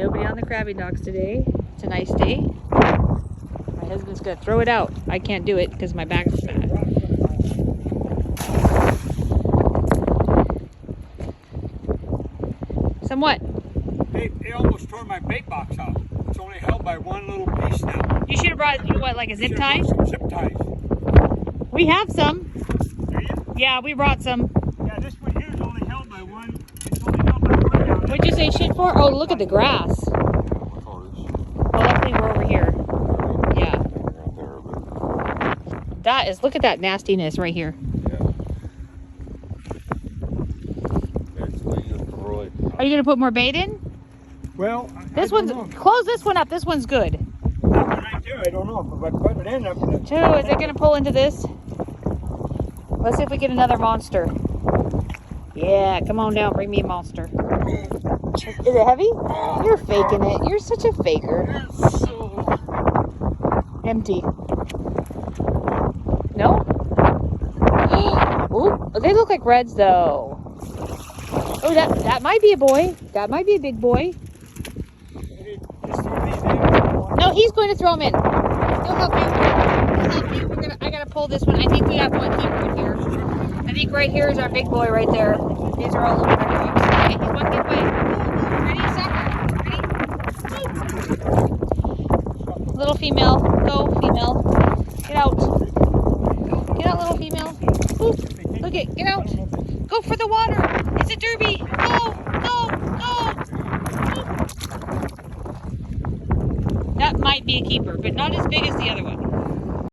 Nobody on the crabbing docks today. It's a nice day. My husband's gonna throw it out. I can't do it because my back's bad. Somewhat. They almost tore my bait box out. It's only held by one little piece now. You should have brought, what, like a zip tie? Some zip ties. We have some. Do you? Yeah, we brought some. Yeah, this one here is only held by one. It's only held by one down there. What'd you say shit for? Oh, look at the grass. Well, luckily we're over here. Yeah. That is, look at that nastiness right here. Are you going to put more bait in? Well, This one's, close this one up. This one's good. That one right there, I don't know. If I put it in, I'm gonna... Two, is it going to pull into this? Let's see if we get another monster. Yeah, come on down. Bring me a monster. Is it heavy? You're faking it. You're such a faker. Empty. No? Ooh, they look like reds though. Oh, that might be a boy. That might be a big boy. No, he's going to throw him in. He'll help you. I gotta pull this one. I think we got one here. I think right here is our big boy right there. These are all little red dogs. Okay, he's one big boy. Ready, sucker? Ready? Little female. Go, female. Get out. Get out, little female. Ooh, look it. Get out. Go for the water. It's a derby. Go, go, go. That might be a keeper, but not as big as the other one.